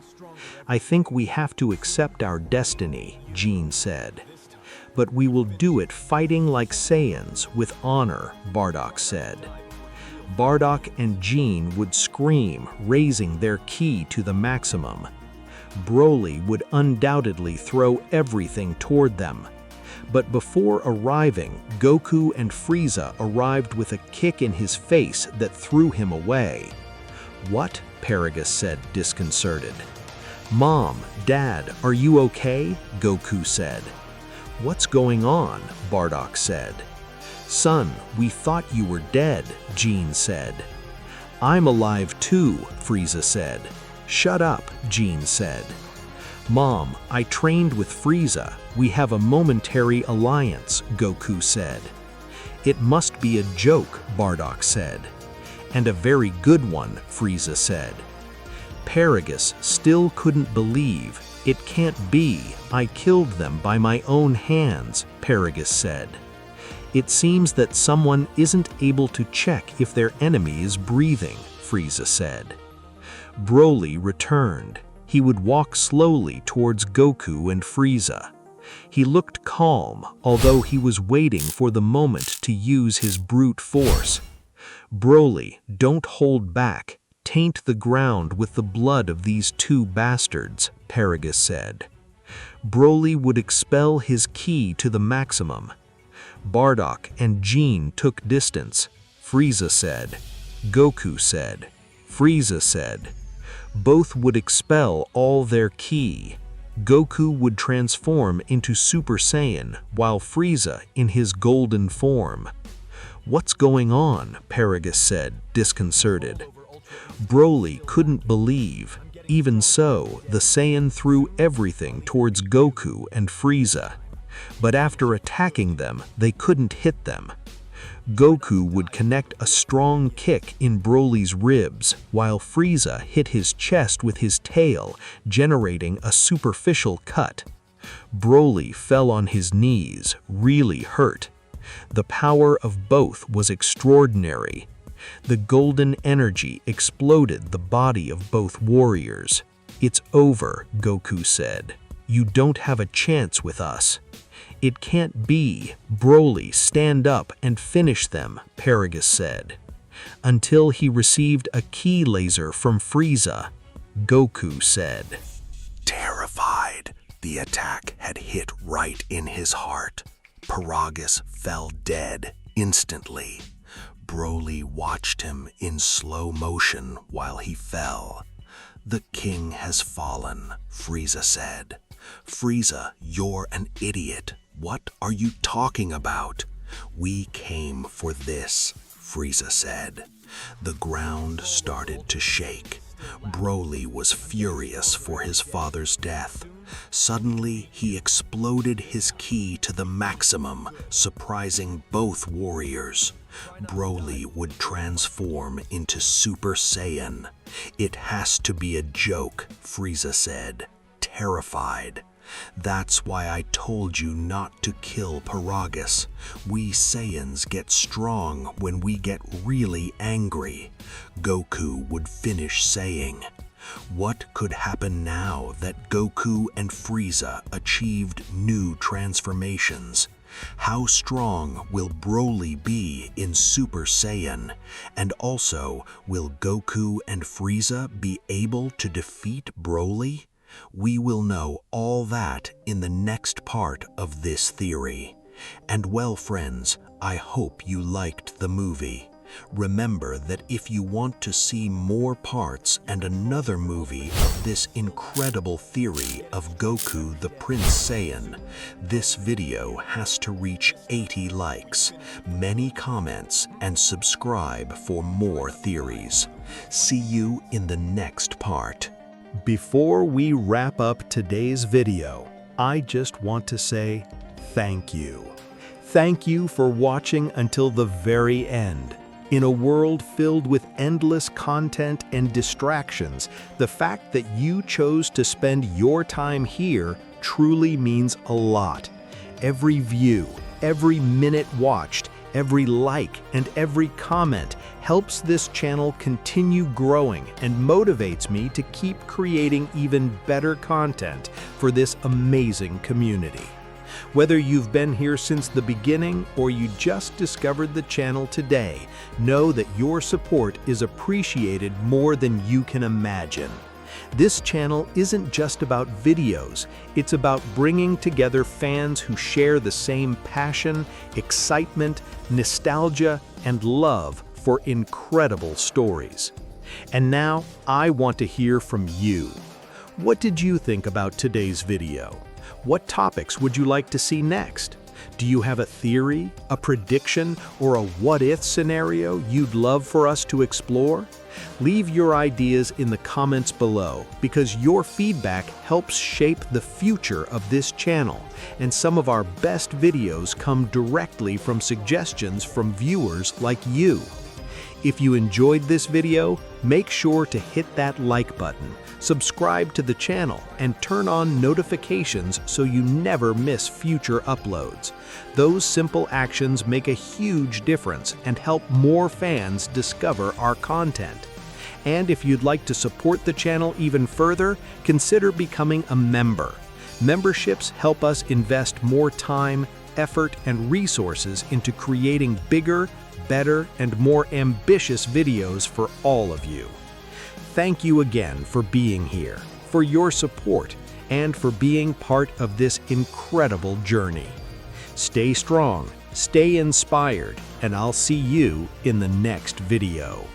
I think we have to accept our destiny, Jean said. but we will do it fighting like Saiyans with honor, Bardock said. Bardock and Jean would scream, raising their ki to the maximum. Broly would undoubtedly throw everything toward them. But before arriving, Goku and Frieza arrived with a kick in his face that threw him away. "What?" Paragus said, disconcerted. "Mom, Dad, are you okay?" Goku said. "What's going on?" Bardock said. "Son, we thought you were dead," Jean said. "I'm alive too," Frieza said. "Shut up," Jean said. "Mom, I trained with Frieza. We have a momentary alliance," Goku said. "It must be a joke," Bardock said. "And a very good one," Frieza said. Paragus still couldn't believe. "It can't be. I killed them by my own hands," Paragus said. "It seems that someone isn't able to check if their enemy is breathing," Frieza said. Broly returned. He would walk slowly towards Goku and Frieza. He looked calm, although he was waiting for the moment to use his brute force. "Broly, don't hold back. Taint the ground with the blood of these two bastards," Paragus said. Broly would expel his ki to the maximum. Bardock and Jean took distance. Frieza said. Goku said. Frieza said. Both would expel all their ki. Goku would transform into Super Saiyan, while Frieza in his golden form. "What's going on?" Paragus said, disconcerted. Broly couldn't believe. Even so, the Saiyan threw everything towards Goku and Frieza. But after attacking them, they couldn't hit them. Goku would connect a strong kick in Broly's ribs, while Frieza hit his chest with his tail, generating a superficial cut. Broly fell on his knees, really hurt. The power of both was extraordinary. The golden energy exploded the body of both warriors. "It's over," Goku said. "You don't have a chance with us." "It can't be. Broly, stand up and finish them," Paragus said. "Until he received a ki laser from Frieza," Goku said. Terrified, the attack had hit right in his heart. Paragus fell dead instantly. Broly watched him in slow motion while he fell. "The king has fallen," Frieza said. "Frieza, you're an idiot. What are you talking about?" "We came for this," Frieza said. The ground started to shake. Broly was furious for his father's death. Suddenly, he exploded his ki to the maximum, surprising both warriors. Broly would transform into Super Saiyan. "It has to be a joke," Frieza said, terrified. "That's why I told you not to kill Paragus. We Saiyans get strong when we get really angry," Goku would finish saying. What could happen now that Goku and Frieza achieved new transformations? How strong will Broly be in Super Saiyan? And also, will Goku and Frieza be able to defeat Broly? We will know all that in the next part of this theory. And well, friends, I hope you liked the movie. Remember that if you want to see more parts and another movie of this incredible theory of Goku the Prince Saiyan, this video has to reach 80 likes, many comments, and subscribe for more theories. See you in the next part. Before we wrap up today's video, I just want to say thank you. Thank you for watching until the very end. In a world filled with endless content and distractions, the fact that you chose to spend your time here truly means a lot. Every view, every minute watched, every like, and every comment helps this channel continue growing and motivates me to keep creating even better content for this amazing community. Whether you've been here since the beginning or you just discovered the channel today, know that your support is appreciated more than you can imagine. This channel isn't just about videos, it's about bringing together fans who share the same passion, excitement, nostalgia, and love for incredible stories. And now, I want to hear from you. What did you think about today's video? What topics would you like to see next? Do you have a theory, a prediction, or a what-if scenario you'd love for us to explore? Leave your ideas in the comments below because your feedback helps shape the future of this channel, and some of our best videos come directly from suggestions from viewers like you. If you enjoyed this video, make sure to hit that like button, subscribe to the channel, and turn on notifications so you never miss future uploads. Those simple actions make a huge difference and help more fans discover our content. And if you'd like to support the channel even further, consider becoming a member. Memberships help us invest more time, effort, and resources into creating bigger, better, and more ambitious videos for all of you. Thank you again for being here, for your support, and for being part of this incredible journey. Stay strong, stay inspired, and I'll see you in the next video.